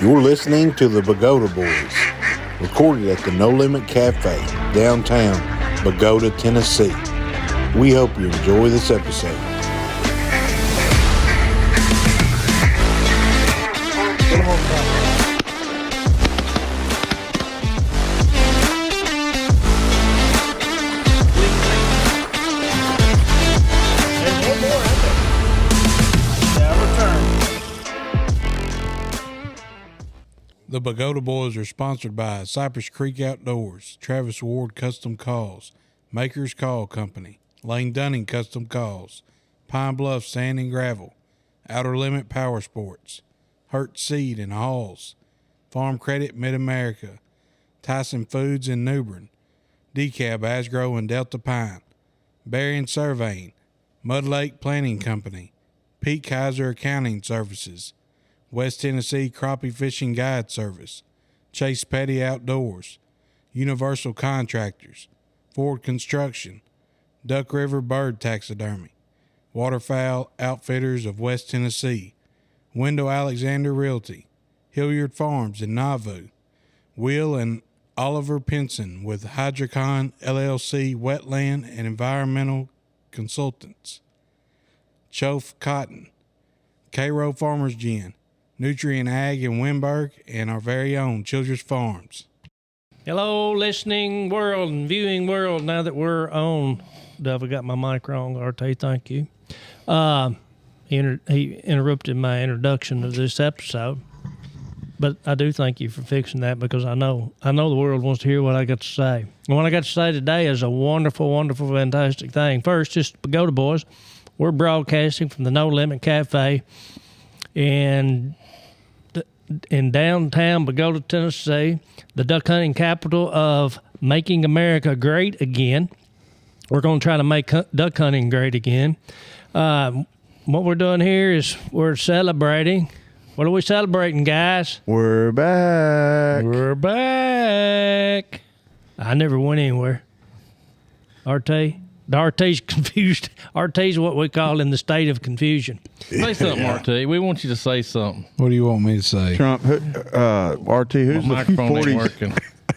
You're listening to the Bogota Boys, recorded at the No Limit Cafe, downtown Bogota, Tennessee. We hope you enjoy this episode. The Bogota Boys are sponsored by Cypress Creek Outdoors, Travis Ward Custom Calls, Maker's Call Company, Lane Dunning Custom Calls, Pine Bluff Sand and Gravel, Outer Limit Power Sports, Hurt Seed and Halls, Farm Credit Mid-America, Tyson Foods in Newbern, DeKalb Asgrow and Delta Pine, Berrien Surveying, Mud Lake Planning Company, Pete Kaiser Accounting Services, West Tennessee Crappie Fishing Guide Service, Chase Petty Outdoors, Universal Contractors, Ford Construction, Duck River Bird Taxidermy, Waterfowl Outfitters of West Tennessee, Wendell Alexander Realty, Hilliard Farms in Nauvoo, Will and Oliver Pinson with Hydrocon LLC Wetland and Environmental Consultants, Chofe Cotton, Cairo Farmers Gin, Nutrient Ag in Wimberg, and our very own Childress Farms. Hello, listening world and viewing world. Now that we're on, Dove, I got my mic wrong. RT, thank you. He interrupted my introduction of this episode, but I do thank you for fixing that because I know the world wants to hear what I got to say. And what I got to say today is a wonderful, wonderful, fantastic thing. First, just Bogota Boys. We're broadcasting from the No Limit Cafe in downtown Bogota, Tennessee, the duck hunting capital of making America great again. We're going to try to make duck hunting great again. What we're doing here is we're celebrating. What are we celebrating, guys? We're back. We're back. I never went anywhere. RT? The RT's confused. RT's what we call in the state of confusion. Say something, RT. We want you to say something. What do you want me to say? Trump, RT, who's My the microphone 40s? ain't working.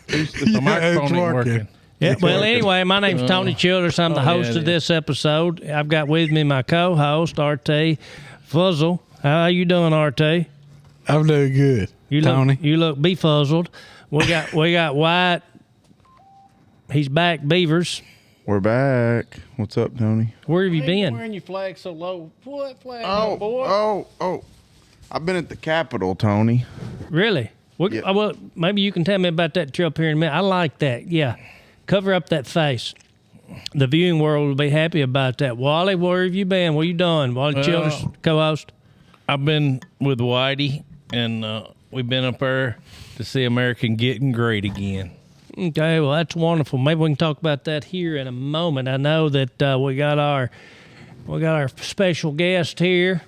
The microphone ain't working. Yeah, well, anyway, my name's Tony Childress. I'm the host of this episode. I've got with me my co-host, RT Fuzzle. How you doing, RT? I'm doing good. Tony? You look befuzzled. We got White. He's back, Beavers. We're back. What's up, Tony? Where have you Why are you been? wearing your flag so low? What flag, boy? Oh. I've been at the Capitol, Tony. Really? Yeah. Well, maybe you can tell me about that trip here in a minute. I like that. Yeah. Cover up that face. The viewing world will be happy about that. Wally, where have you been? What you doing? Wally Childress, co-host. I've been with Whitey, and we've been up there to see America getting great again. Okay, well, that's wonderful. Maybe we can talk about that here in a moment. I know that we got our special guest here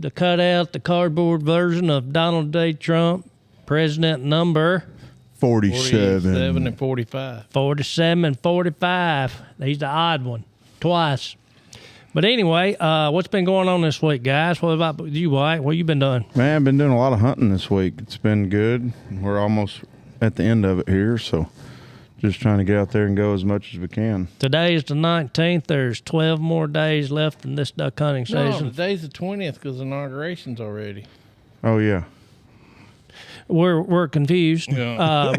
to cut out the cardboard version of Donald J. Trump, president number 47 and 45. 47 and 45. He's the odd one, twice. But anyway, what's been going on this week, guys? What about you, White? What you been doing? Man, I've been doing a lot of hunting this week. It's been good. We're almost at the end of it here, so just trying to get out there and go as much as we can. Today is the 19th. There's 12 more days left in this duck hunting No, season. today's the 20th because inauguration's already. Oh, yeah. We're confused. Yeah.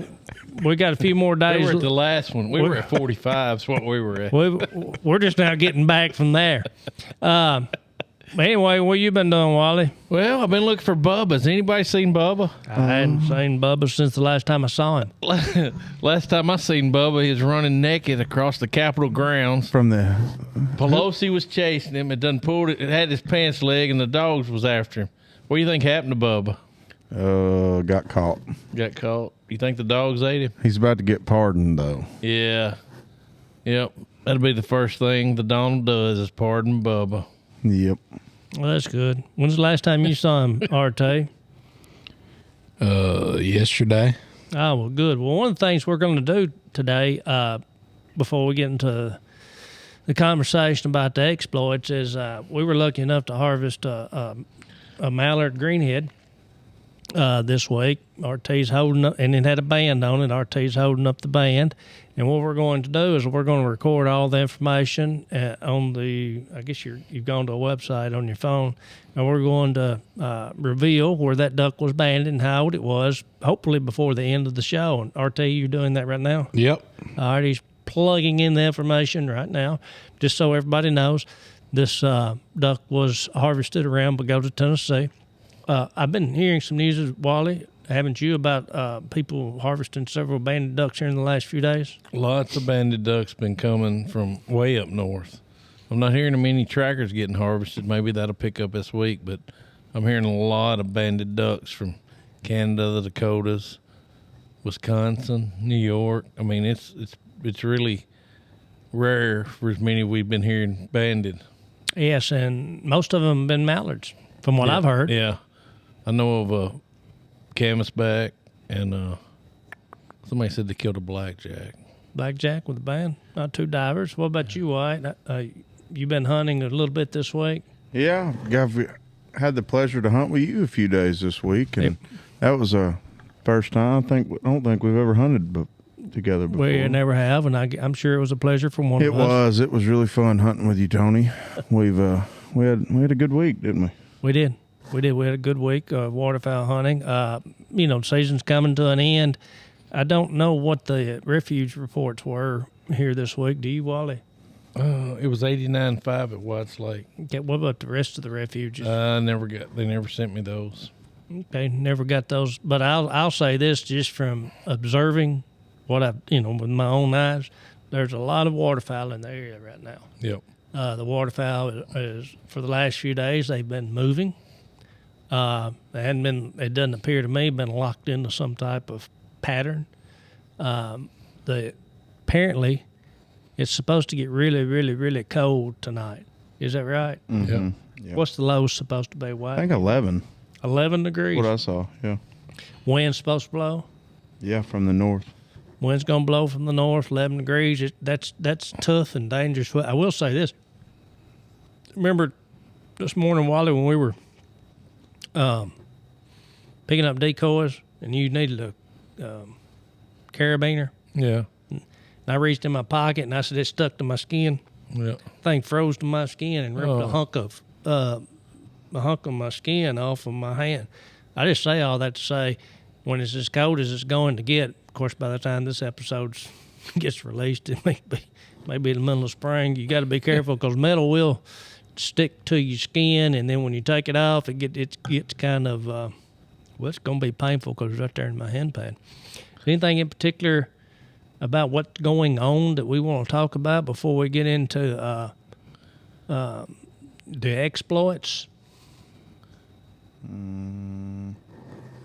We got a few more We days. were at the last one. We were at 45 is what we were at. We're just now getting back from there. Anyway, what you been doing, Wally? Well, I've been looking for Bubba. Has anybody seen Bubba? I hadn't seen Bubba since the last time I saw him. Last time I seen Bubba, he was running naked across the Capitol grounds. From the... Pelosi was chasing him. It done pulled it. It had his pants leg, and the dogs was after him. What do you think happened to Bubba? Got caught. Got caught. You think the dogs ate him? He's about to get pardoned, though. Yeah. Yep. That'll be the first thing the Donald does is pardon Bubba. Yep. Well, that's good. When's the last time you saw him, RT? Yesterday. Oh, well, good. Well, one of the things we're going to do today, before we get into the conversation about the exploits, is we were lucky enough to harvest a mallard greenhead this week. RT's holding up, and it had a band on it. RT's holding up the band. And what we're going to do is we're going to record all the information on the, I guess you've gone to a website on your phone, and we're going to reveal where that duck was banded and how old it was, hopefully before the end of the show. And RT, you're doing that right now? Yep. All right, he's plugging in the information right now, just so everybody knows. This duck was harvested around Bogota, Tennessee. I've been hearing some news, Wally, haven't you, about people harvesting several banded ducks here in the last few days? Lots of banded ducks been coming from way up north. I'm not hearing of many trackers getting harvested. Maybe that'll pick up this week, but I'm hearing a lot of banded ducks from Canada, the Dakotas, Wisconsin, New York. I mean, it's really rare for as many we've been hearing banded. Yes, and most of them have been mallards, from what I've heard. Yeah. I know of a canvasback, and somebody said they killed a blackjack. Blackjack with a band, not two divers. What about you, White? You been hunting a little bit this week? Yeah, I've had the pleasure to hunt with you a few days this week, and that was a first time. I don't think we've ever hunted together before. We never have, and I'm sure it was a pleasure for one of us. It was really fun hunting with you, Tony. We had a good week, didn't we? We did. We had a good week of waterfowl hunting. Season's coming to an end. I don't know what the refuge reports were here this week. Do you, Wally? It was 89.5 at White's Lake. Okay, what about the rest of the refuges? They never sent me those. Okay, never got those. But I'll say this, just from observing what I've, with my own eyes, there's a lot of waterfowl in the area right now. Yep. The waterfowl is, for the last few days, they've been moving. It doesn't appear to me, been locked into some type of pattern. Apparently, it's supposed to get really, really, really cold tonight. Is that right? Mm-hmm. Yep. What's the low supposed to be, White? I think 11. 11 degrees. What I saw, yeah. Wind's supposed to blow? Yeah, from the north. Wind's going to blow from the north, 11 degrees. That's tough and dangerous. I will say this. Remember this morning, Wally, when we were picking up decoys and you needed a carabiner? Yeah. And I reached in my pocket and I said, it stuck to my skin. Yeah. Thing froze to my skin and ripped a hunk of my skin off of my hand. I just say all that to say, when it's as cold as it's going to get, of course, by the time this episode gets released, it may be in the middle of spring. You got to be careful because metal will stick to your skin, and then when you take it off, it gets kind of it's going to be painful because it's right there in my hand pad. Anything in particular about what's going on that we want to talk about before we get into the exploits?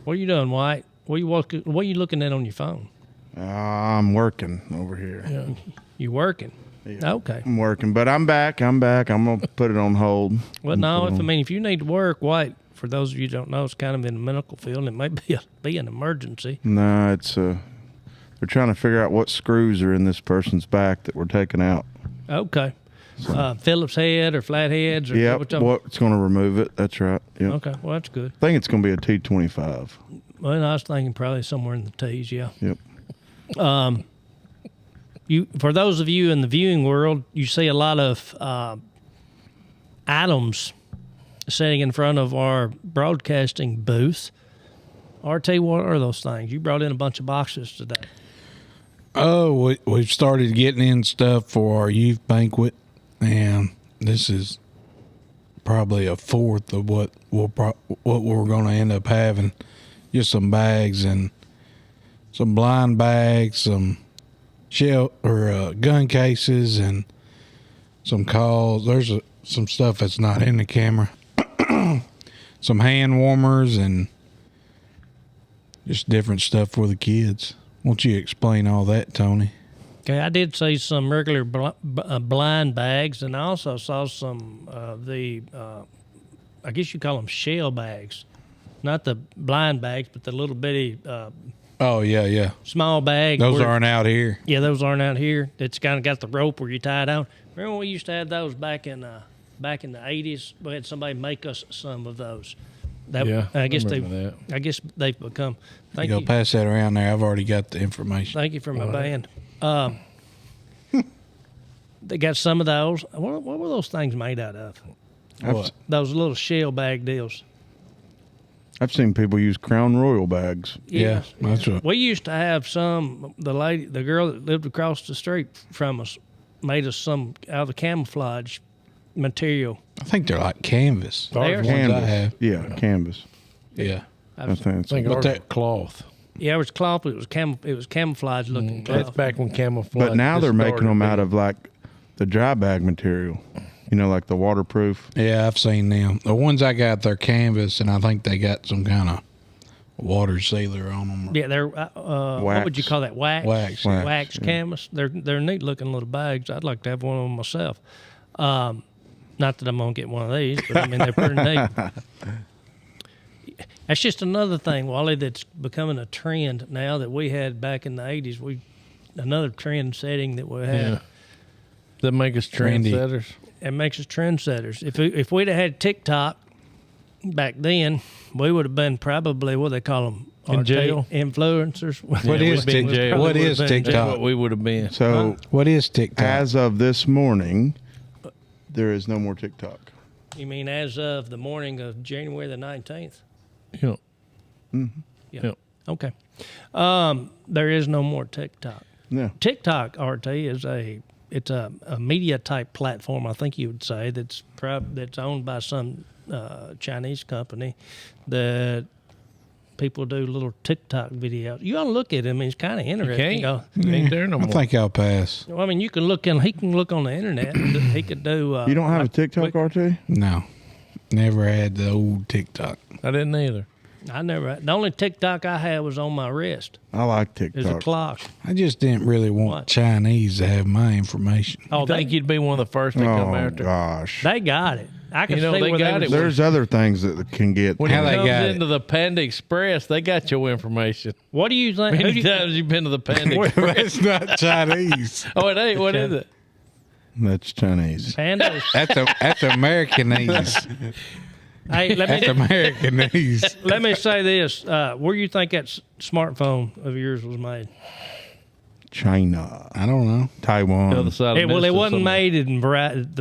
What are you doing, White? What are you looking at on your phone? I'm working over here. Yeah. You working? Yeah. Okay. I'm working, but I'm back. I'm going to put it on hold. Well, no, if you need to work, White, for those of you who don't know, it's kind of in the medical field. It may be an emergency. No, it's they're trying to figure out what screws are in this person's back that we're taking out. Okay. Phillips head or flatheads? Or Yeah, it's going to remove it. That's right. Yep. Okay, well, that's good. I think it's going to be a T25. Well, I was thinking probably somewhere in the T's, yeah. Yep. For those of you in the viewing world, you see a lot of items sitting in front of our broadcasting booth. RT, what are those things? You brought in a bunch of boxes today. Oh, we've started getting in stuff for our youth banquet, and this is probably a fourth of what we're going to end up having. Just some bags and some blind bags, some shell or gun cases, and some calls. There's some stuff that's not in the camera. Some hand warmers and just different stuff for the kids. Won't you explain all that, Tony? Okay, I did see some regular blind bags, and I also saw some of the, I guess you call them shell bags. Not the blind bags, but the little bitty Oh, yeah. small bag. Those aren't out here. Yeah, those aren't out here. It's kind of got the rope where you tie it on. Remember when we used to have those back in the 80s? We had somebody make us some of those. That, Yeah, I guess I remember that. I guess they've become. Thank You you. go pass that around there. I've already got the information. Thank you for my band. They got some of those. What were those things made out of? What? Those little shell bag deals. I've seen people use Crown Royal bags. Yeah, that's what. We used to have some. The girl that lived across the street from us, made us some out of the camouflage material. I think they're like canvas. They're- The ones I have. Yeah, canvas. Yeah. I think I think But ours that- was cloth. Yeah, it was cloth. But it was camouflage looking That's cloth. back when camouflage. But now just they're making started them out being- of like the dry bag material. You know, like the waterproof. Yeah, I've seen them. The ones I got, they're canvas, and I think they got some kind of water sealer on them. Yeah, they're what would you Wax. call that? Wax. Wax. Wax, yeah. canvas. They're neat looking little bags. I'd like to have one of them myself. Not that I'm gonna get one of these, but I mean they're pretty neat. That's just another thing, Wally, that's becoming a trend now that we had back in the '80s. Another trend setting that we had. Yeah. That make us Trendy. trendsetters. It makes us trendsetters. If we'd have had TikTok back then, we would have been probably what they call them In jail? influencers. What Yeah, is we'd be in TikTok? jail. What is Would've been- That's TikTok? what we would have been. So What is TikTok? as of this morning, there is no more TikTok. You mean as of the morning of January the 19th? You know, Yeah. Yep. Okay. There is no more TikTok. Yeah. TikTok, RT, is a media type platform, I think you would say, that's owned by some Chinese company that people do little TikTok videos. You ought to look at him. He's kind of interesting. can't. Ain't there no I more. think I'll pass. Well, I mean, he can look on the internet. He could do. You don't have a like- TikTok, RT? No. Never had the old TikTok. I didn't either. I never. The only TikTok I had was on my wrist. I like It's a TikTok. clock. I just didn't really want What? Chinese to have my information. Oh, I think you'd be one of the first to come Oh after. gosh. they got it. I can You know, see they where got they it. was- There's other things that can get. When How it they comes got it? into the Panda Express, they got your information. What do you think? Who do Many you, times you've been to the Panda Express. That's not Chinese. Oh, it ain't. What is it? That's Chinese. Panda is- That's Americanese. Hey, That's Americanese. let me say this: where you think that smartphone of yours was made? China. I don't know. Taiwan. The other side of It Mississippi wasn't somewhere. made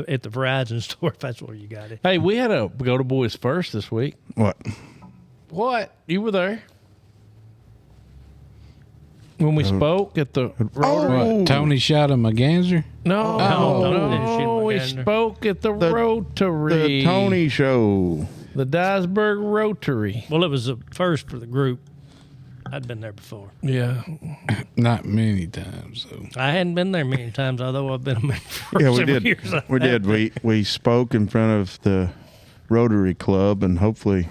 at the Verizon store. If that's where you got it. Hey, we had a Bogota Boys first this week. What? What? You were there when we spoke at the Rotary? Oh. Tony shot him a ganser? No, no, no, didn't shoot we McGander. spoke at the Rotary. The Tony Show. The Dyersburg Rotary. Well, it was the first for the group. I'd been there before. Yeah, Not many times, though. I hadn't been there many times, although I've been a member for Yeah, we several did. years. We did. We spoke in front of the Rotary Club and hopefully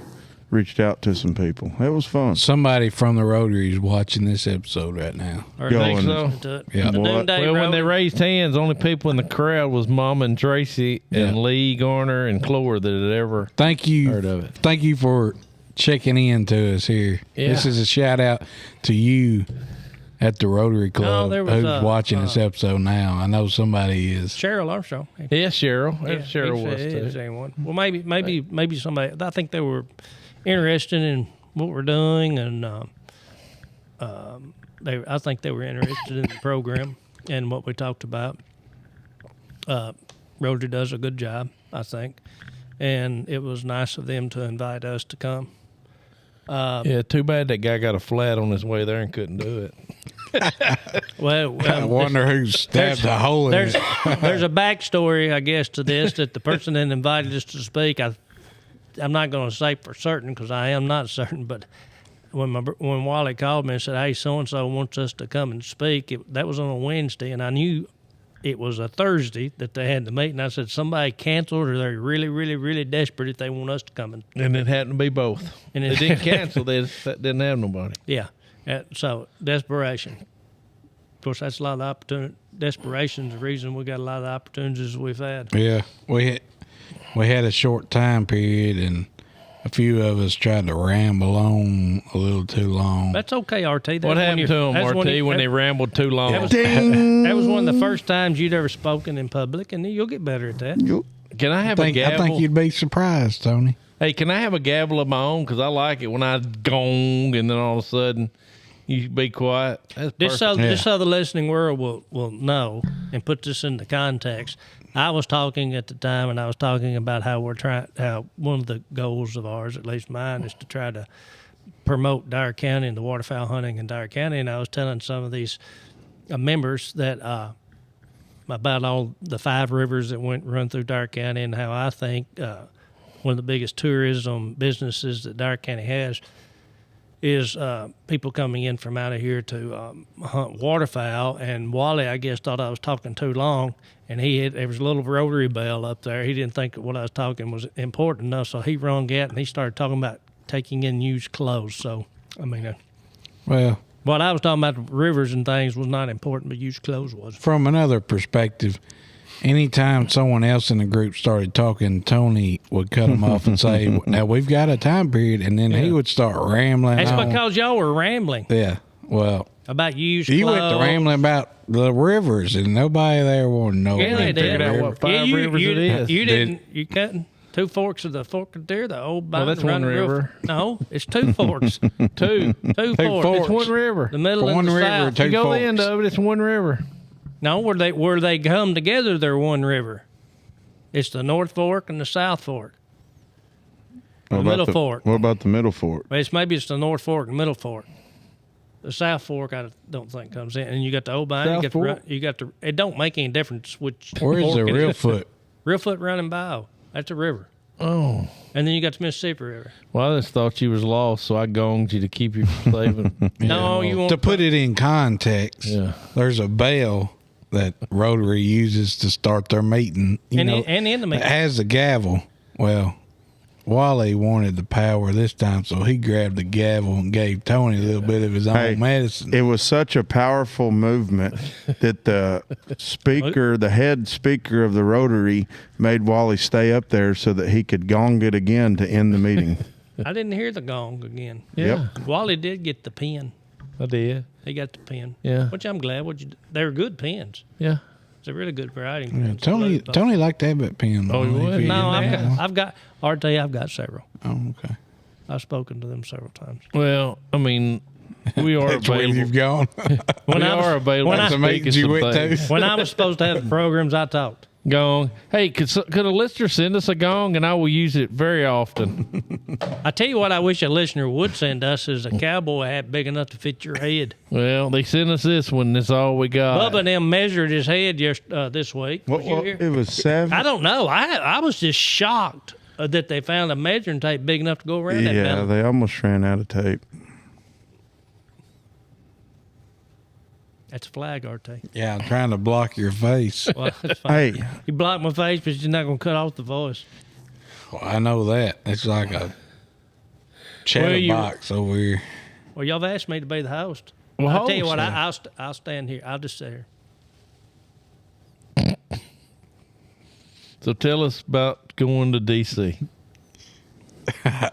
reached out to some people. It was fun. Somebody from the Rotary is watching this episode right now. Or Yo, think and- so. to it. Yeah. The What? Noonday well, when they Rotary- raised hands, only people in the crowd was Mama and Tracy and Yeah. Lee Garner and Clore that had ever Thank you. heard of it. Thank you for checking in to us here. Yeah. This is a shout out to you at the Rotary Club there was who's a, watching this episode now. I know somebody is. Cheryl Armstrong. Yeah, Cheryl. Yeah, Cheryl he was said he too. saying one. Well, maybe somebody. I think they were interested in what we're doing, and I think they were interested in the program and what we talked about. Rotary does a good job, I think, and it was nice of them to invite us to come. Yeah, too bad that guy got a flat on his way there and couldn't do it. Well, I wonder who stabbed a hole in there's it. there's a backstory, I guess, to this that the person that invited us to speak. I'm not going to say for certain because I am not certain, but when Wally called me and said, "Hey, so and so wants us to come and speak," that was on a Wednesday, and I knew it was a Thursday that they had the meeting. I said, "Somebody canceled, or they're really, really, really desperate if they want us to come." And it happened to be both. And They it- didn't cancel. They just didn't have nobody. Yeah, so desperation. Of course, that's a lot of the opportunity. Desperation's the reason we got a lot of the opportunities we've had. Yeah, we had a short time period, and a few of us tried to ramble on a little too long. That's okay, RT. That's What when happened you're- to them, that's RT, you- when they rambled too long? That was, Ding. that was one of the first times you'd ever spoken in public, and you'll get better at that. You- Can I have a I gavel? think you'd be surprised, Tony. Hey, can I have a gavel of my own? Because I like it when I gong and then all of a sudden you be quiet. That's Just perfect. so the listening world will know and put this into context. I was talking at the time, and I was talking about how one of the goals of ours, at least mine, is to try to promote Dyer County and the waterfowl hunting in Dyer County. And I was telling some of these members that about all the 5 rivers that run through Dyer County, and how I think one of the biggest tourism businesses that Dyer County has is people coming in from out of here to hunt waterfowl. And Wally, I guess, thought I was talking too long, and there was a little rotary bell up there. He didn't think what I was talking was important enough, so he rung out and he started talking about taking in used clothes. So, I mean, Well, what I was talking about, rivers and things, was not important, but used clothes was. from another perspective, anytime someone else in the group started talking, Tony would cut him off and say, "Now we've got a time period," and then he would start rambling. That's on. because y'all were rambling Yeah. Well, about used you clothes. went to rambling about the rivers, and nobody there wanted to know. Yeah, about they the did. Figured out river. what 5 rivers it is. You didn't. You cutting 2 forks of the fork there, the old. Well, that's one river. No, it's 2 forks. Two. Two forks. forks. It's one river. The middle One and the river, south. two You go forks. the end of it, it's one river. No, where they come together, they're one river. It's the North Fork and the South Fork. What The about middle fork. What about the middle fork? Maybe it's the North Fork and Middle Fork. The South Fork, I don't think comes in. And you got the old vine. South Fork? You got the. It don't make any difference which. Where's fork the it real is. foot? Real Foot Running Bow. That's a river. Oh. And then you got the Mississippi River. Well, I just thought you was lost, so I gonged you to keep you from saving. No, you won't. To put it in context, Yeah. there's a bell that Rotary uses to start their meeting. You know, and in the meeting. it has a gavel. Well, Wally wanted the power this time, so he grabbed the gavel and gave Tony a little bit of his own Hey, medicine. It was such a powerful movement that the speaker, the head speaker of the Rotary, made Wally stay up there so that he could gong it again to end the meeting. I didn't hear the gong again. Yeah, Wally did get the pin. I did. He got the pin. Yeah. Which I'm glad. They're good pins. Yeah. It's a really good variety. Yeah, pins. Tony liked to have that pen. Oh, he on. would? If No, didn't have one. I've got RT. I've got several. Oh, okay. I've spoken to them several times. Well, I mean, we are That's where you've available. gone. When We I was- are available. when I- to That's speak amazing of you some went to. things. When I was supposed to have the programs, I talked. Gong. Hey, could a listener send us a gong, and I will use it very often. I tell you what, I wish a listener would send us is a cowboy hat big enough to fit your head. Well, they sent us this one. That's all we got. Bubba and them measured his head this week. What, Was you here? it was 7. I don't know. I was just shocked that they found a measuring tape big enough to go around that Yeah, metal. they almost ran out of tape. That's a flag, RT. Yeah, I'm trying to block your face. Well, that's fine. Hey, You block my face, but you're not going to cut off the voice. Well, I know that. It's like a chatterbox over here. Well, y'all have asked me to be the host. Well, I'll tell you host what, then. I'll stand here. I'll just sit here. So tell us about going to D.C. I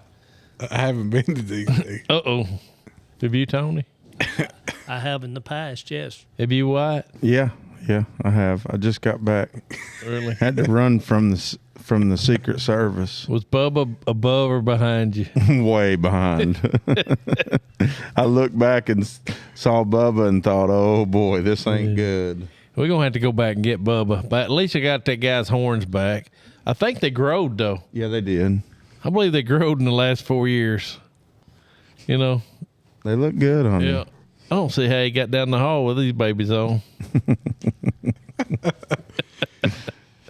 haven't been to DC. Uh-oh. Have you, Tony? I have in the past, yes. Have you, White? yeah, I have. I just got back. Really? Had to run from the Secret Service. Was Bubba above or behind you? Way behind. I looked back and saw Bubba and thought, "Oh boy, this ain't good." We're going to have to go back and get Bubba. But at least I got that guy's horns back. I think they growed, though. Yeah, they did. I believe they growed in the last 4 years. You know? They look good on Yeah. you. I don't see how he got down the hall with these babies on.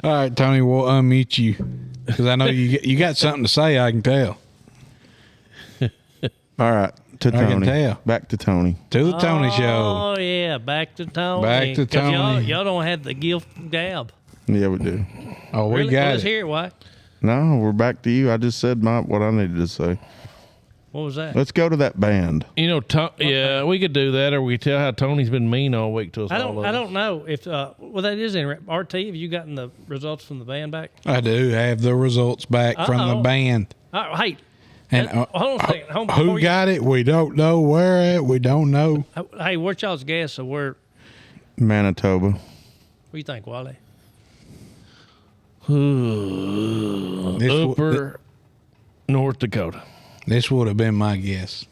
All right, Tony, we'll unmute you because I know you got something to say. I can tell. All right, to I can Tony. tell. Back to Tony. To the Tony Show. Oh, yeah, back to Tony. Back to 'Cause Tony. Y'all don't have the gift of gab. Yeah, we do. Oh, we Really? got Let's it. hear it, White. No, we're back to you. I just said what I needed to say. What was that? Let's go to that band. You know, yeah, we could do that, or we could tell how Tony's been mean all week to us. I all don't know if well, that is interesting. RT, have you gotten the results from the band back? I do have the results back from the Uh-oh. band. Hey, And hold on a second. Hold on, before who got it? We don't know. Where at? We don't know. Hey, what's y'all's guess of where? Manitoba. What do you think, Wally? This Upper North Dakota. This would have been my guess.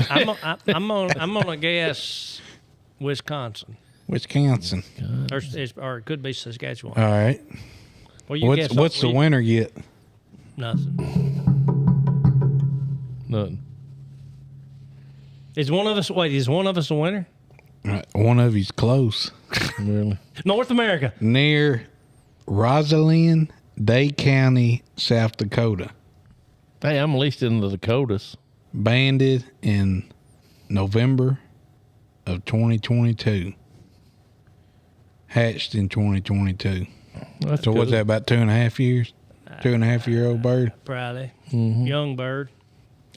I'm gonna guess Wisconsin, Wisconsin. or it could be Saskatchewan. All right. Well, you guess What's the winner get? Nothing. Nothing. Is one of us a winner? All right, one of you's close. Really? North America. Near Rosalyn, Day County, South Dakota. Hey, I'm at least in the Dakotas. Banded in November of 2022. Hatched in 2022. That's So what's good. that, about 2.5 years? 2.5-year-old bird? Probably. Mm-hmm. Young bird.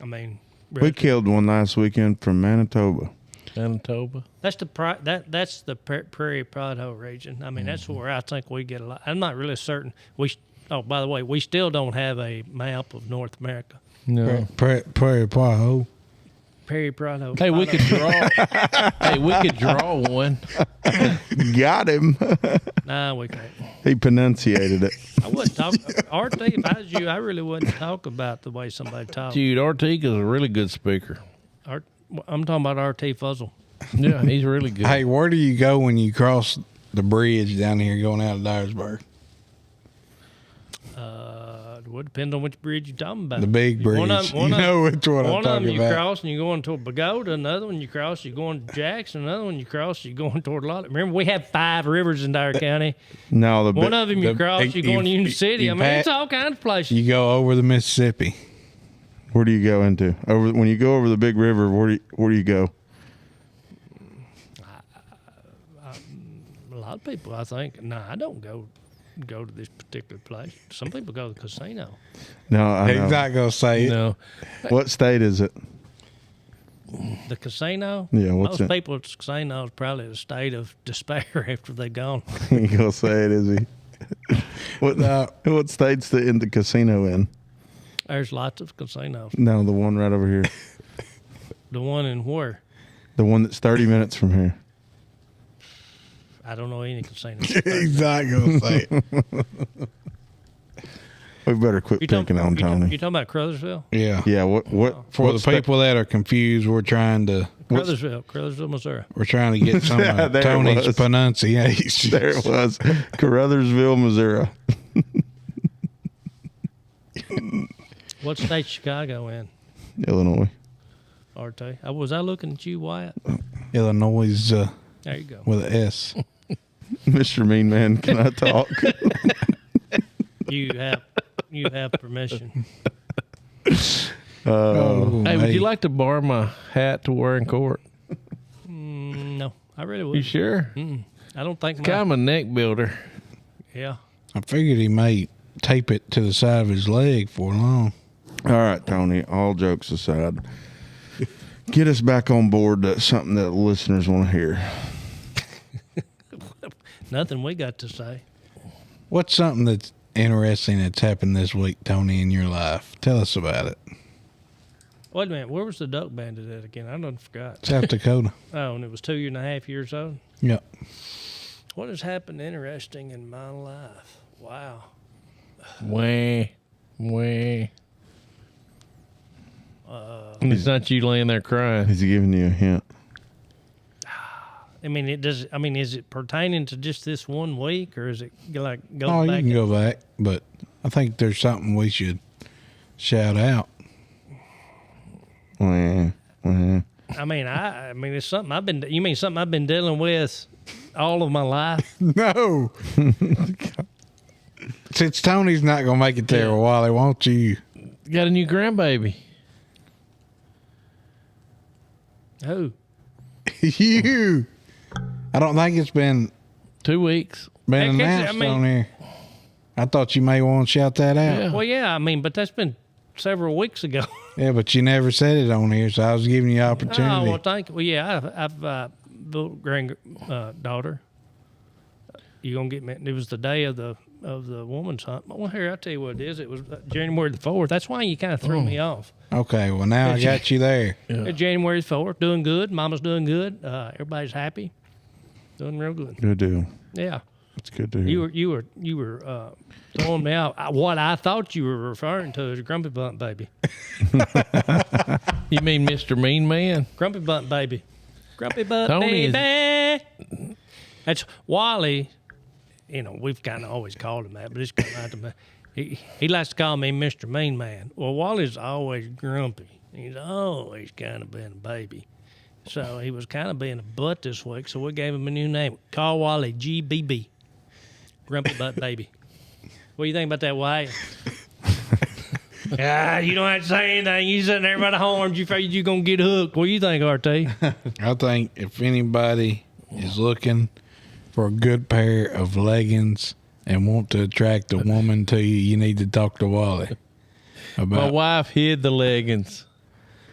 I mean, We killed one last weekend from Manitoba. Manitoba. that's the Prairie Prado region. I mean, that's where I think we get a lot. I'm not really certain. By the way, we still don't have a map of North America. No. Prairie Poiho. Prairie Prado. Hey, we could draw. Hey, we could draw one. Got him. Nah, we can't. He pronunciated it. I wouldn't talk. RT, if I was you, I really wouldn't talk about the way somebody talks. Dude, Ortega's a really good speaker. I'm talking about RT Fuzzle. Yeah, he's really good. Hey, where do you go when you cross the bridge down here going out of Dyersburg? It would depend on which bridge you're talking about. The big bridge. You know which one I'm One of talking them you about. cross and you're going toward Bogota. Another one you cross, you're going to Jackson. Another one you cross, you're going toward Lolly. Remember, we have 5 rivers in Dyer County. No, One of them you the- cross, you're going to Union City. I mean, it's all kinds of places. You go over the Mississippi. where do you go into? When you go over the big river, where do you go? A lot of people, I think, I don't go to this particular place. Some people go to the casino. No, I He's know. not going to say it. No. What state is it? The casino? Yeah, what's Most it? people at the casino is probably in a state of despair after they're gone. You gonna say it, is he? What state's in the casino in? There's lots of casinos. No, the one right over here. The one in where? The one that's 30 minutes from here. I don't know any casinos. He's not going to say it. We better quit picking on Tony. You talking about Crothersville? Yeah. Yeah, what For what the sta- people that are confused, we're trying to Crothersville, Missouri. get some of There it Tony's was. pronunciation. There it was. Caruthersville, Missouri. What state Chicago in? Illinois. RT. Was I looking at you, Wyatt? Illinois There you go. with an S. Mr. Mean Man, can I talk? You have permission. Hey, would you like to borrow my hat to wear in court? No, I really You wouldn't. sure? I don't think. Kind of a neck builder. Yeah. I figured he may tape it to the side of his leg for long. All right, Tony, all jokes aside, get us back on board to something that the listeners want to hear. Nothing we got to say. What's something that's interesting that's happened this week, Tony, in your life? Tell us about it. Wait a minute. Where was the duck bandit at again? I done forgot. South Dakota. Oh, and it was 2.5 years old. Yep. What has happened interesting in my life? Wow. Wah. And it's not you laying there crying. He's giving you a hint. I mean, is it pertaining to just this one week, or is it like go Oh, back? you can go back, but I think there's something we should shout out. Wah, wah. I mean, it's something I've been. You mean something I've been dealing with all of my life? No. Since Tony's not going to make it there a while, I want you. Got a new grandbaby. Who? You. I don't think it's been 2 weeks. Heck, announced I mean- on here. I thought you may want to shout that out. Yeah. Well, yeah. I mean, but that's been several weeks ago. Yeah, but you never said it on here, so I was giving you Oh, opportunity. well, thank you. Well, yeah, I've built daughter. You gonna get me? It was the day of the woman's hunt. Well, here I'll tell you what it is. It was January the 4th. That's why you kind of threw me off. Okay, well, now I got you there. Yeah. January 4th, doing good. Mama's doing good. Everybody's happy, doing real good. Good deal. Yeah. That's good to hear. You were throwing me out. What I thought you were referring to is Grumpy Bunt Baby. You mean Mr. Mean Man? Grumpy Bunt Baby. Grumpy Bunt Tony is- Baby. That's Wally. You know, we've kind of always called him that, but it's come out to me. He likes to call me Mr. Mean Man. Well, Wally's always grumpy. He's always kind of been a baby. So he was kind of being a butt this week, so we gave him a new name. Call Wally GBB. Grumpy Butt Baby. What do you think about that, Wyatt? You don't have to say anything. You sitting there by the horns. You afraid you're going to get hooked. What do you think, RT? I think if anybody is looking for a good pair of leggings and want to attract a woman to you, you need to talk to Wally. My wife hid the leggings.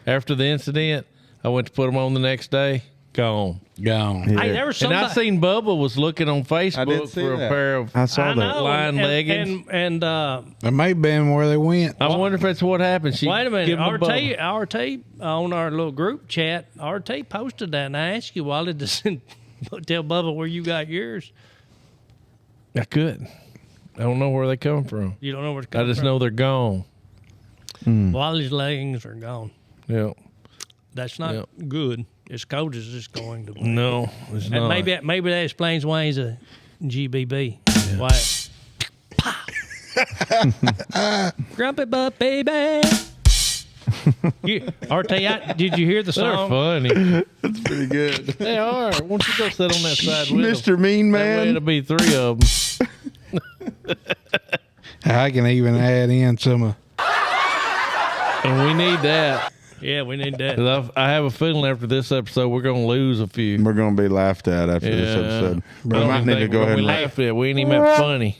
After the incident, I went to put them on the next day. Gone. Gone. Yeah. Hey, there was And somebody. I seen Bubba was looking on Facebook see for a that. pair of. I saw I that. know, Line leggings. And That may have been where they went. I wonder if that's what happened. She wait a minute. give 'em a Bubba. RT on our little group chat, RT posted that, and I asked you, Wally, to tell Bubba where you got yours. I couldn't. I don't know where they come from. You don't know where it's I coming just from. know they're gone. Wally's leggings are gone. Yeah. That's not Yep. good. As cold as it's going to be. No, it's And not. maybe that explains why he's a GBB. Why? Grumpy butt baby. RT, did you hear the They're song? funny. That's pretty good. They are. Why don't you go sit on that side with Mr. them? Mean That way it'll Man. be three of them. I can even add in some And we need that. Yeah, we need that. 'Cause I have a feeling after this episode, we're going to lose a few. We're going to be laughed at after this Yeah. episode. I We don't might even need to think go we're ahead gonna and be laughed at. We ain't even that funny.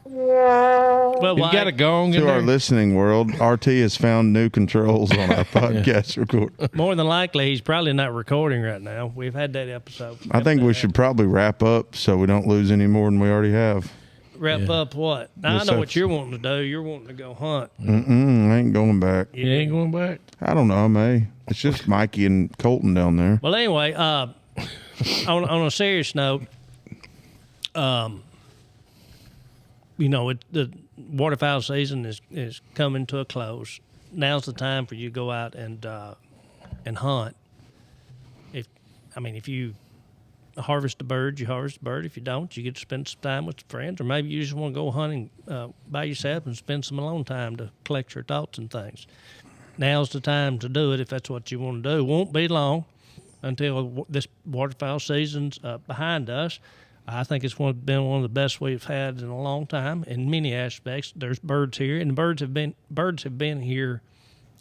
Well, You why? got a gong in to our there? listening world. RT has found new controls on our podcast record. More than likely, he's probably not recording right now. We've had that episode. I think we should probably wrap up so we don't lose any more than we already have. wrap up what? Now, I This know what you're wanting to do. You're wanting to go hunt. I ain't going back. You ain't going back? I don't know, I may. It's just Mikey and Colton down there. Well, anyway, on a serious note, you know, the waterfowl season is coming to a close. Now's the time for you to go out and hunt. If you harvest a bird, you harvest a bird. If you don't, you get to spend some time with friends, or maybe you just want to go hunting by yourself and spend some alone time to collect your thoughts and things. Now's the time to do it if that's what you want to do. It won't be long until this waterfowl season's behind us. I think it's been one of the best we've had in a long time in many aspects. There's birds here, and birds have been here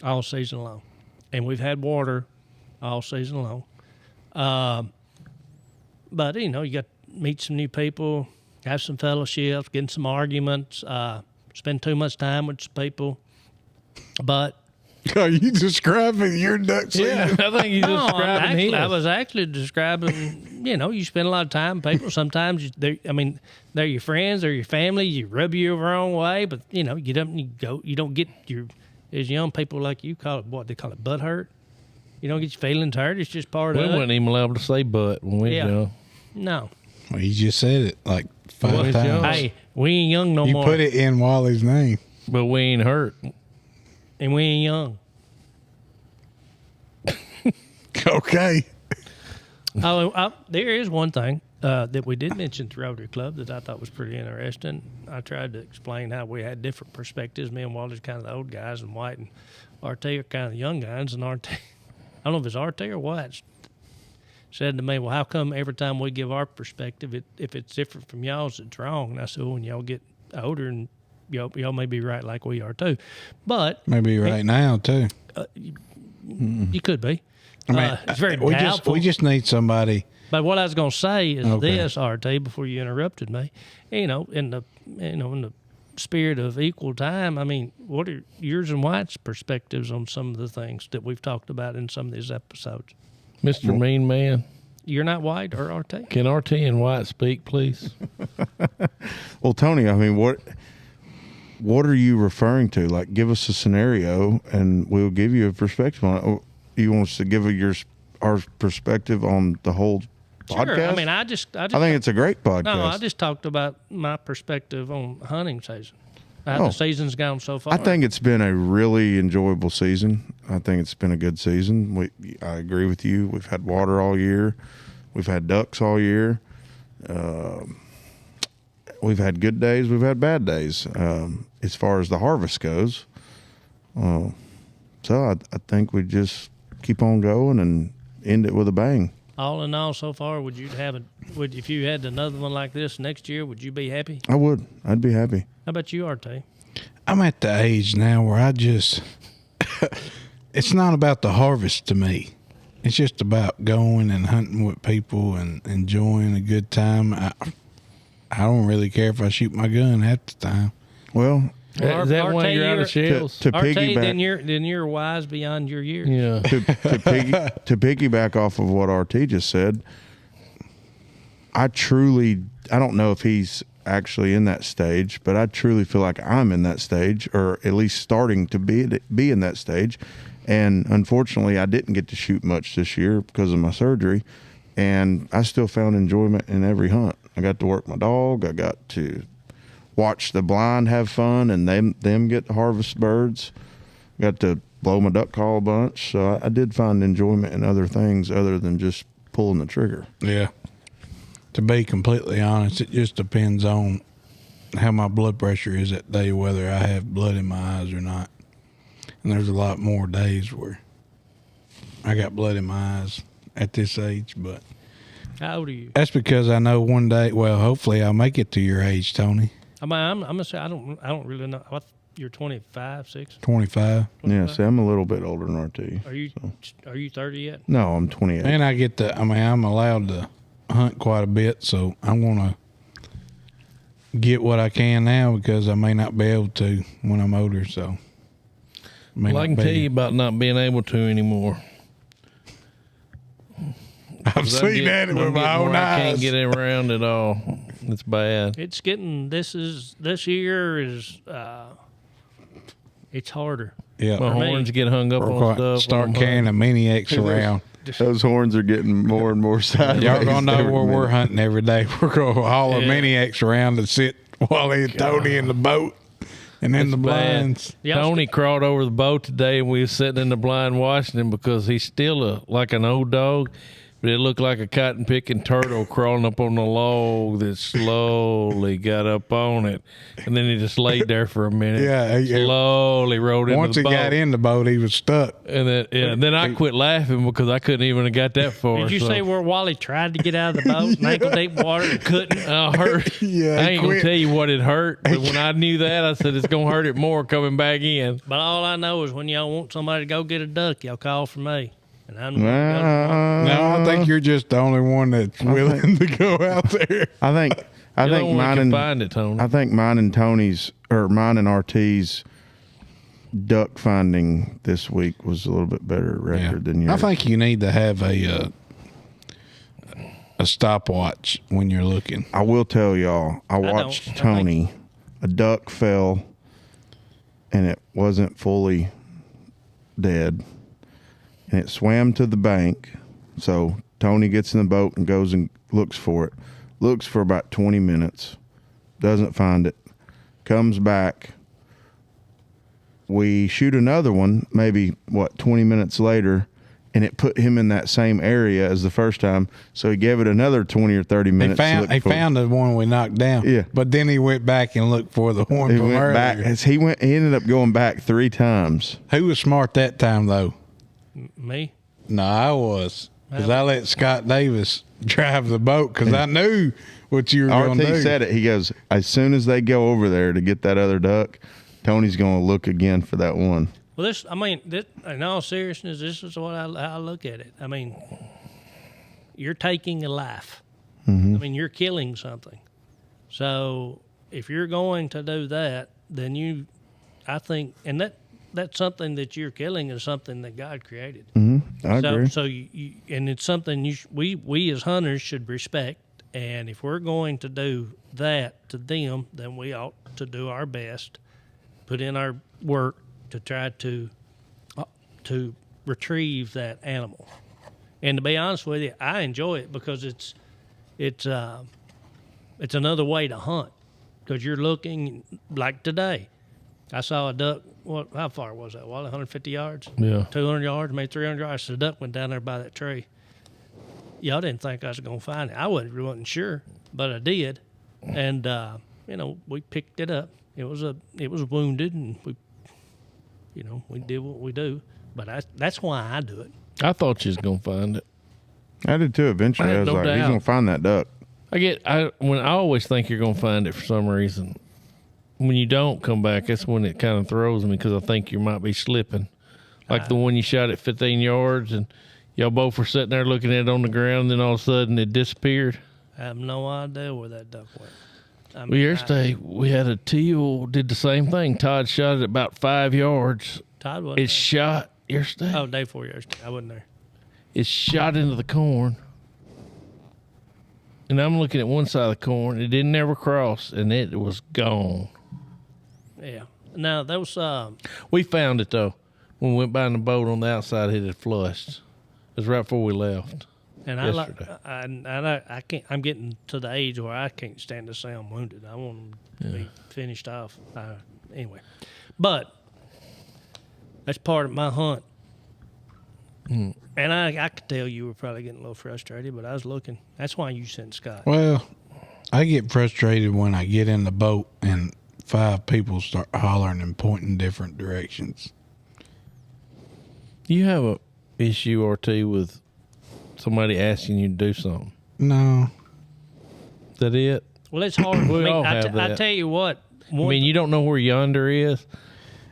all season long, and we've had water all season long. But you know, you got to meet some new people, have some fellowships, get in some arguments, spend too much time with some people. But Are you describing your duck season? Yeah, I think you're no, describing his. I was actually describing. You know, you spend a lot of time with people. Sometimes they're your friends or your family. You rub you the wrong way, but you know, you get up and you go. You don't get as young people like you call it what they call it butt hurt. You don't get your feelings hurt. It's just part We of it. weren't even allowed to say "but" when we Yeah. was young. No, Well, you just said it like Well, five it's times. young. hey, we ain't young no You more, put it in Wally's name. But we ain't hurt. and we ain't young. Okay. There is one thing that we did mention at the Rotary Club that I thought was pretty interesting. I tried to explain how we had different perspectives. Me and Walter's kind of the old guys, and White and RT are kind of the young guys. And RT, I don't know if it's RT or White, said to me, "Well, how come every time we give our perspective, if it's different from y'all's, it's wrong?" And I said, "Well, when y'all get older, and y'all may be right like we are too, but Maybe right now too. you could be." I mean, it's very we doubtful. just need somebody. But what I was going to say is Okay. this, RT, before you interrupted me. In the spirit of equal time, I mean, what are yours and White's perspectives on some of the things that we've talked about in some of these episodes? Mr. Mean Man, You're not White or RT? can RT and White speak, please? Well, Tony, I mean, what are you referring to? Like, give us a scenario, and we'll give you a perspective on it. You want us to give our perspective on the whole podcast? I mean, I just I think it's a great podcast. no, I just talked about my perspective on hunting season. How Oh. the season's gone so far. I think it's been a really enjoyable season. I think it's been a good season. I agree with you. We've had water all year. We've had ducks all year. We've had good days. We've had bad days. As far as the harvest goes, so I think we just keep on going and end it with a bang. all in all, so far, would if you had another one like this next year, would you be happy? I would. I'd be happy. How about you, RT? I'm at the age now where I just, it's not about the harvest to me. It's just about going and hunting with people and enjoying a good time. I don't really care if I shoot my gun half the time. Well, Is that why you're out of shells? to RT, piggyback, then you're wise beyond your years. Yeah. to piggyback off of what RT just said, I don't know if he's actually in that stage, but I truly feel like I'm in that stage, or at least starting to be in that stage. And unfortunately, I didn't get to shoot much this year because of my surgery, and I still found enjoyment in every hunt. I got to work my dog. I got to watch the blind have fun and them get to harvest birds. Got to blow my duck call a bunch. So I did find enjoyment in other things other than just pulling the trigger. Yeah. To be completely honest, it just depends on how my blood pressure is that day, whether I have blood in my eyes or not. And there's a lot more days where I got blood in my eyes at this age, but How old are you? that's because I know one day, well, hopefully I'll make it to your age, Tony. I mean, I'm gonna say I don't really know. You're 25, 6. 25. Yeah, see, I'm a little bit older than RT. Are you 30 yet? No, I'm 28. And I'm allowed to hunt quite a bit, so I'm going to get what I can now because I may not be able to when I'm older, so. Well, I can tell you about not being able to anymore. I've seen that with my own I eyes. can't get around at all. It's bad. It's getting this year is it's harder. Yeah. My me. horns get hung up on stuff. Start carrying a mini X around. Those horns are getting more and more sideways. Y'all gonna know every where we're minute. hunting every day. We're gonna haul a Yeah. mini X around to sit Wally and Tony in the boat and in the Bad. blinds. Y'all Tony crawled over the boat today, and we was sitting in the blind watching him because he's still like an old dog, but it looked like a cotton picking turtle crawling up on the log that slowly got up on it, and then he just laid there for a minute. Yeah, slowly rode into Once the he boat. got in the boat, he was stuck. And then I quit laughing because I couldn't even have got that far. Did you so say where Wally tried to get out of the boat in ankle deep water and couldn't? I hurt. Yeah, I ain't gonna quit. tell you what it hurt, but when I knew that, I said it's gonna hurt it more coming back in. But all I know is when y'all want somebody to go get a duck, y'all call for me. And I'm No, I think you're just the only one that's willing to go out there. I think mine and find it, Tony. I think mine and RT's duck finding this week was a little bit better record than yours. I think you need to have a stopwatch when you're looking. I will tell y'all, I don't. watched I think- Tony. A duck fell, and it wasn't fully dead, and it swam to the bank. So Tony gets in the boat and goes and looks for it. Looks for about 20 minutes, doesn't find it, comes back. We shoot another one, maybe 20 minutes later, and it put him in that same area as the first time. So he gave it another 20 or 30 minutes. He found the one we knocked down. Yeah. But then he went back and looked for the one He from went earlier. back. He ended up going back 3 times. Who was smart that time, though? Me? No, I was. Because I let Scott Davis drive the boat because I knew what you were going to RT do. said it. He goes, as soon as they go over there to get that other duck, Tony's going to look again for that one. Well, in all seriousness, this is what I look at it. I mean, you're taking a life. Mm-hmm. I mean, you're killing something. So if you're going to do that, then I think, and that's something that you're killing is something that God created. I agree. So and it's something we as hunters should respect. And if we're going to do that to them, then we ought to do our best, put in our work to try to retrieve that animal. And to be honest with you, I enjoy it because it's another way to hunt because you're looking like today. I saw a duck. How far was that? 150 yards? Yeah. 200 yards, maybe 300 yards. So the duck went down there by that tree. Y'all didn't think I was going to find it. I wasn't sure, but I did. And, we picked it up. It was wounded, and we did what we do. But that's why I do it. I thought you was gonna find it. I did too. Eventually, I had I was no like, he's doubt. gonna find that duck. I always think you're gonna find it for some reason. When you don't come back, that's when it kind of throws me because I think you might be slipping. Like the one you shot at 15 yards, and y'all both were sitting there looking at it on the ground, and then all of a sudden it disappeared. I have no idea where that duck went. Well, yesterday we had a teal did the same thing. Todd shot it about 5 yards. Todd wasn't It shot yesterday. there. Oh, day before yesterday. I wasn't there. It shot into the corn. And I'm looking at one side of the corn. It didn't ever cross, and it was gone. Yeah. Now, that was... We found it, though. When we went by in the boat on the outside, it had flushed. It was right before we left. And yesterday. I can't. I'm getting to the age where I can't stand to say I'm wounded. I want them to be finished off. Anyway, but that's part of my hunt. And I could tell you were probably getting a little frustrated, but I was looking. That's why you sent Scott. Well, I get frustrated when I get in the boat and 5 people start hollering and pointing different directions. You have a issue, RT, with somebody asking you to do something. No. Is that it? Well, it's hard. We all have I that. tell you what. I mean, you don't know where yonder is.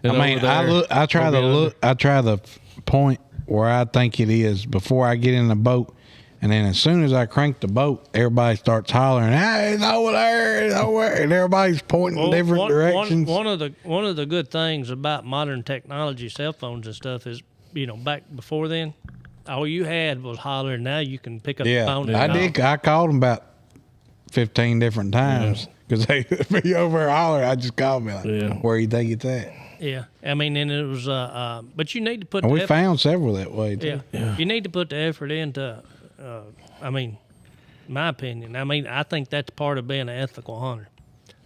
I And mean, over there, I try over to yonder. look. I try to point where I think it is before I get in the boat, and then as soon as I crank the boat, everybody starts hollering, "Hey, it's over there! It's over there!" And everybody's pointing in different directions. One of the good things about modern technology, cell phones and stuff, is back before then, all you had was hollering. Now you can pick up the phone. And I call. did. I called them about 15 different times because they be over there hollering. I just called me like, "Where you think it's at?" Yeah, I mean, and it was, but you need to put. And the we effort, found several that way too. yeah, you need to put the effort into. I mean, my opinion. I mean, I think that's part of being an ethical hunter,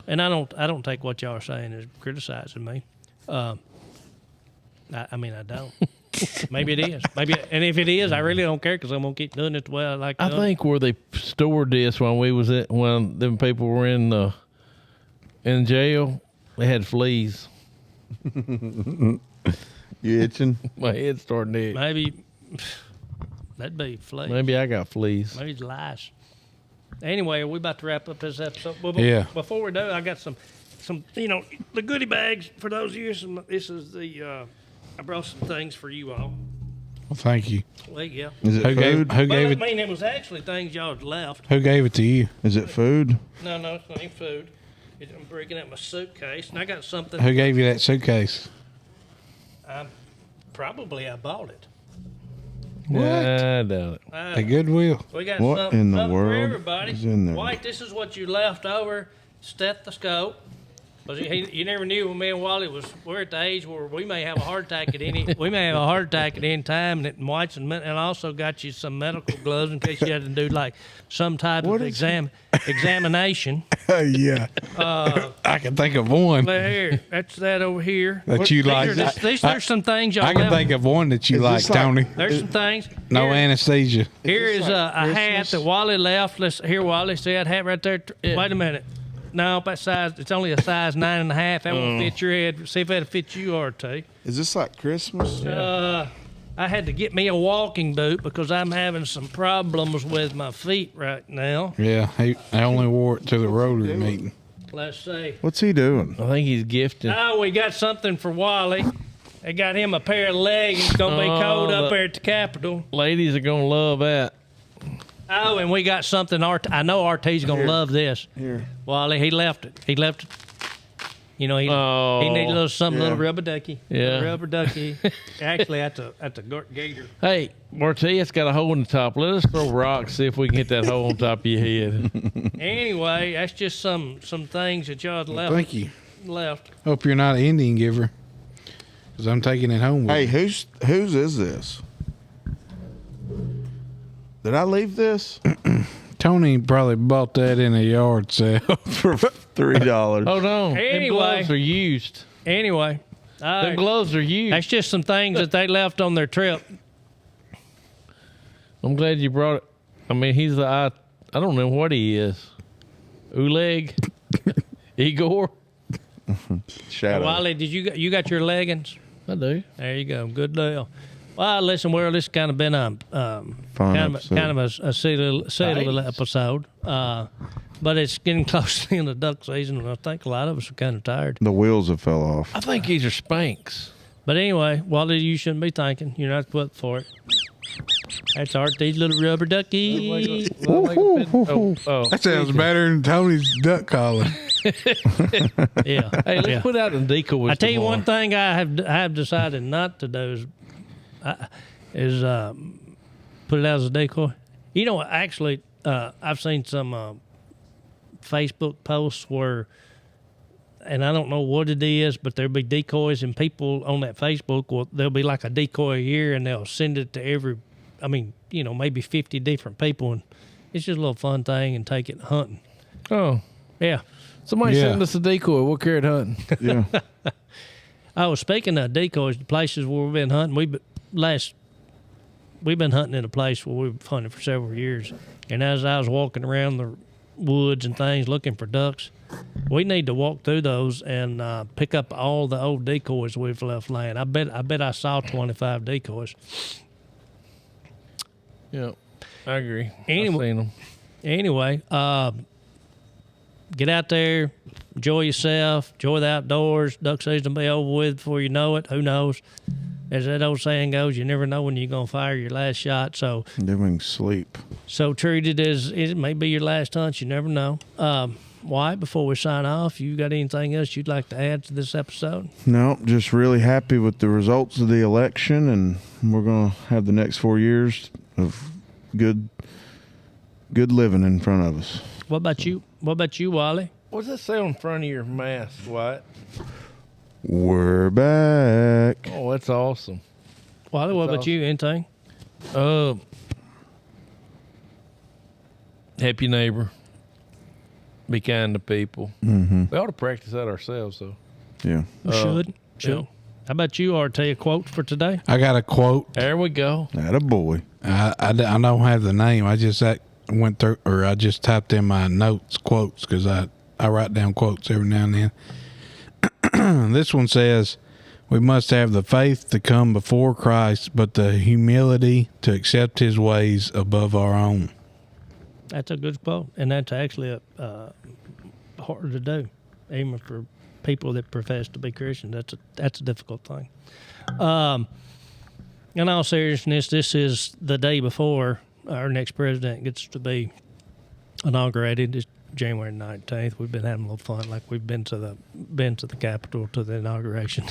and I don't take what y'all are saying as criticizing me. I mean, I don't. Maybe it is. Maybe, and if it is, I really don't care because I'm gonna keep doing it the way I like. I think where they stored this when them people were in jail, they had fleas. You itching? My head's starting to itch. maybe that'd be fleas. Maybe I got fleas. Maybe it's lice. Anyway, we about to wrap up this episode. Well, Yeah. Before we do, I got some the goodie bags for those of you. This is the I brought some things for you all. Well, thank you. Well, yeah. Is it Who food? gave it? I mean, it was actually things y'all had left. Who gave it to you? Is it food? No, it's not even food. I'm breaking out my suitcase, and I got something. Who gave you that suitcase? Probably I bought it. What? I doubt it. At Goodwill. We got What something, in the something for world everybody. is in there? White, this is what you left over. Stethoscope. Because you never knew when me and Wally we're at the age where we may have a heart attack at any time. And White's and also got you some medical gloves in case you had to do like some type of examination. Yeah. I can think of one Here, that's that over here. that you like. There's some things y'all I can left. think of one that you Is like, this like- Tony. There's some things. No Here- anesthesia. Here is like a hat Christmas? that Wally left. Here, Wally, see that hat right there? Wait a minute. No, that size. It's only a size 9.5. That won't fit your head. See if that'll fit you, RT. Is this like Christmas? I had to get me a walking boot because I'm having some problems with my feet right now. Yeah, I only wore it to the Rotary meeting. Let's see. What's he doing? I think he's gifted. Oh, we got something for Wally. They got him a pair of leggings. It's gonna be cold up there at the Capitol. Ladies are gonna love that. Oh, and we got something. I know RT's gonna love this. Here. Wally, he left it. He left it. He needs a little something, little rubber ducky. Yeah. Rubber ducky. Actually, at the gator. Hey, Marty, it's got a hole in the top. Let us throw rocks, see if we can hit that hole on top of your head. Anyway, that's just some things that y'all had left. Thank you. Left. Hope you're not an Indian giver, because I'm taking it home with Hey, me. whose is this? Did I leave this Tony probably bought that in a yard sale. for $3? Hold on. Them Anyway. gloves are used. Anyway, Them gloves are used. that's just some things that they left on their trip. I'm glad you brought it. I mean, he's I don't know what he is. Oleg? Igor? Shadow. Wiley, did you got your leggings? I do. There you go. Good deal. Well, listen, world, this has kind of been a kind of a silly little episode, but it's getting close to the end of duck season, and I think a lot of us are kind of tired. The wheels have fell off. I think these are Spanx. But anyway, Wally, you shouldn't be thinking. You're not put for it. That's these little rubber duckies. That sounds better than Tony's duck calling. Yeah. Hey, let's put out the decoys. I tell you tomorrow. one thing I have decided not to do is put it out as a decoy. You know, actually, I've seen some Facebook posts where, and I don't know what it is, but there'll be decoys, and people on that Facebook there'll be like a decoy a year, and they'll send it to maybe 50 different people, and it's just a little fun thing, and take it hunting. Oh, Yeah. somebody Yeah. sent us a decoy. We'll carry it hunting. Yeah. I was speaking of decoys, the places where we've been hunting. We've been hunting in a place where we've hunted for several years, and as I was walking around the woods and things looking for ducks, we need to walk through those and pick up all the old decoys we've left laying. I bet I saw 25 decoys. Yeah, I agree. Anyway- I've seen them. Anyway, get out there, enjoy yourself, enjoy the outdoors. Duck season will be over with before you know it. Who knows? As that old saying goes, you never know when you're going to fire your last shot. So Then we can sleep. treat it as it may be your last hunt. You never know. Wyatt, before we sign off, you got anything else you'd like to add to this episode? No, just really happy with the results of the election, and we're going to have the next 4 years of good living in front of us. What about you? What about you, Wally? What's that say on front of your mask, Wyatt? We're back. Oh, that's awesome. Wally, what about you? Anything? Help your neighbor. Be kind to people. Mm-hmm. We ought to practice that ourselves, though. Yeah. Should. yeah. How about you, RT? A quote for today? I got a quote. There we go. Atta boy. I don't have the name. I just went through, or I just typed in my notes quotes because I write down quotes every now and then. This one says, "We must have the faith to come before Christ, but the humility to accept his ways above our own." That's a good quote, and that's actually hard to do, even for people that profess to be Christian. That's a difficult thing. In all seriousness, this is the day before our next president gets to be inaugurated. It's January 19th. We've been having a little fun, like we've been to the Capitol to the inauguration.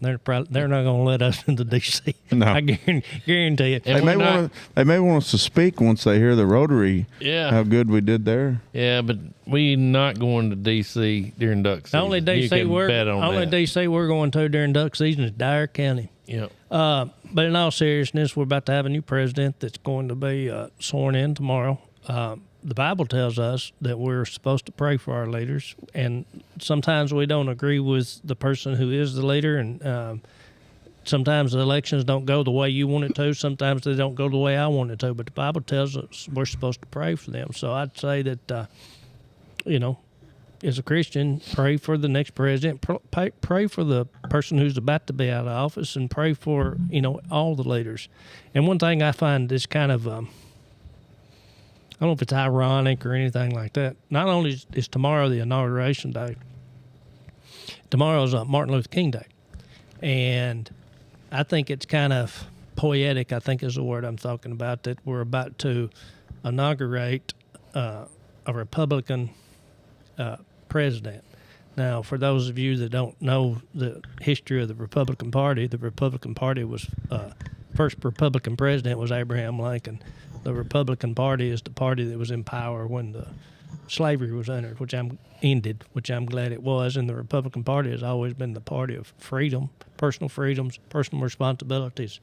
They're not going to let us into D.C. No. I guarantee it. They may want us to speak once they hear the Rotary. Yeah. How good we did there. Yeah, but we not going to D.C. during duck season. Only You DC can bet on that. DC we're going to during duck season is Dyer County. Yeah. But in all seriousness, we're about to have a new president that's going to be sworn in tomorrow. The Bible tells us that we're supposed to pray for our leaders, and sometimes we don't agree with the person who is the leader, and sometimes the elections don't go the way you want it to. Sometimes they don't go the way I want it to, but the Bible tells us we're supposed to pray for them. So I'd say that, as a Christian, pray for the next president, pray for the person who's about to be out of office, and pray for, all the leaders. And one thing I find is kind of, I don't know if it's ironic or anything like that. Not only is tomorrow the inauguration day, tomorrow's Martin Luther King Day. And I think it's kind of poetic, I think is the word I'm talking about, that we're about to inaugurate a Republican president. Now, for those of you that don't know the history of the Republican Party was first Republican president was Abraham Lincoln. The Republican Party is the party that was in power when the slavery was ended, which I'm glad it was. And the Republican Party has always been the party of freedom, personal freedoms, personal responsibilities.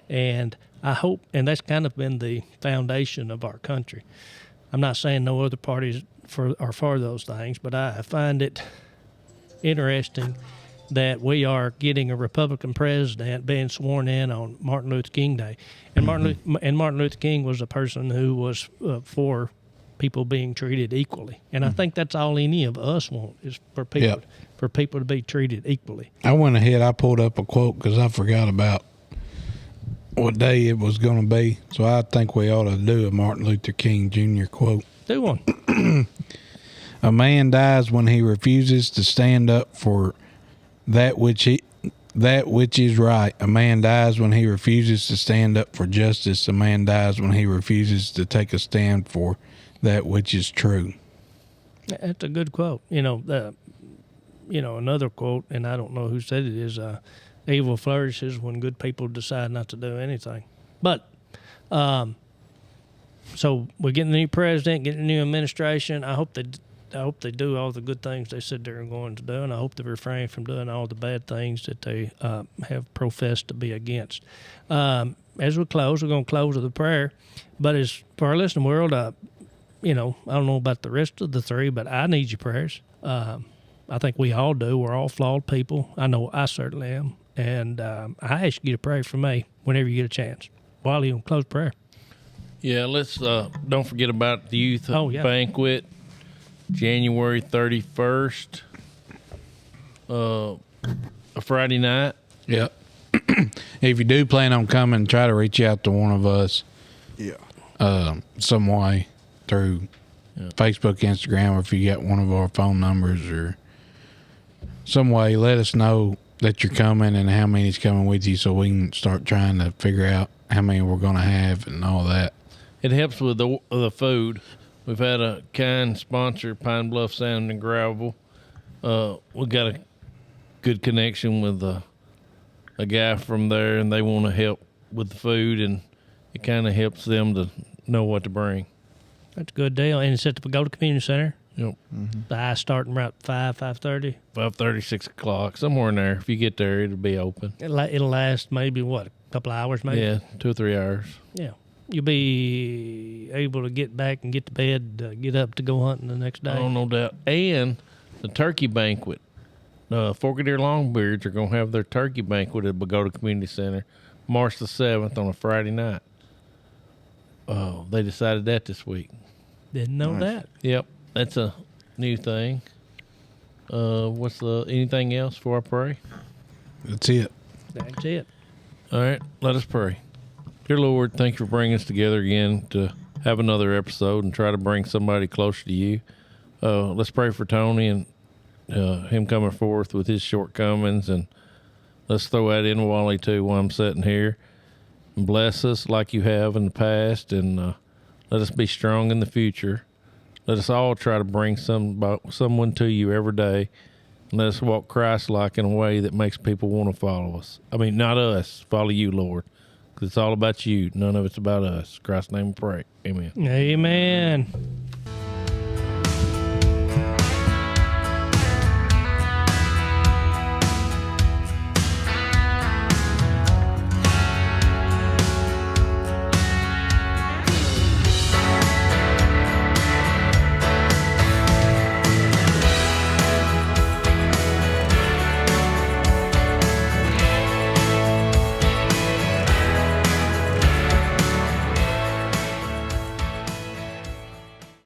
And I hope, and that's kind of been the foundation of our country. I'm not saying no other parties are for those things, but I find it interesting that we are getting a Republican president being sworn in on Martin Luther King Day, and Martin Luther King was a person who was for people being treated equally, and I think that's all any of us want is for people to be treated equally. I went ahead. I pulled up a quote because I forgot about what day it was going to be, so I think we ought to do a Martin Luther King Jr. quote. Do one. A man dies when he refuses to stand up for that which is right. A man dies when he refuses to stand up for justice. A man dies when he refuses to take a stand for that which is true. That's a good quote. Another quote, and I don't know who said it, is evil flourishes when good people decide not to do anything. But so we're getting a new president, getting a new administration. I hope they do all the good things they said they were going to do, and I hope they refrain from doing all the bad things that they have professed to be against. As we close, we're going to close with a prayer. But as for our listening world, I don't know about the rest of the three, but I need your prayers. I think we all do. We're all flawed people. I know I certainly am. And I ask you to pray for me whenever you get a chance. Wally, on close prayer. Yeah, let's don't forget about the youth banquet, January 31st, a Friday night. Yep. If you do plan on coming, try to reach out to one of us. Yeah. Some way through Facebook, Instagram, or if you got one of our phone numbers or some way, let us know that you're coming and how many's coming with you so we can start trying to figure out how many we're going to have and all that. It helps with the food. We've had a kind sponsor, Pine Bluff Sand and Gravel. We got a good connection with a guy from there, and they want to help with the food, and it kind of helps them to know what to bring. That's a good deal. And it's at the Bogota Community Center. Yep. Mm-hmm. The eye starting around 5:30. 5:30, 6 o'clock, somewhere in there. If you get there, it'll be open. It'll last maybe, a couple of hours maybe? Yeah, 2 or 3 hours. Yeah. You'll be able to get back and get to bed, get up to go hunting the next day. Oh, no doubt. And the turkey banquet. Fork of Deer Longbeards are going to have their turkey banquet at Bogota Community Center March the 7th on a Friday night. Oh, they decided that this week. Didn't know that. Yep, that's a new thing. Anything else before I pray? That's it. That's it. All right, let us pray. Dear Lord, thank you for bringing us together again to have another episode and try to bring somebody closer to you. Let's pray for Tony and him coming forth with his shortcomings, and let's throw that in Wally too while I'm sitting here. And bless us like you have in the past, and let us be strong in the future. Let us all try to bring someone to you every day, and let us walk Christ-like in a way that makes people want to follow us. I mean, not us, follow you, Lord, because it's all about you. None of it's about us. In Christ's name we pray. Amen. Amen.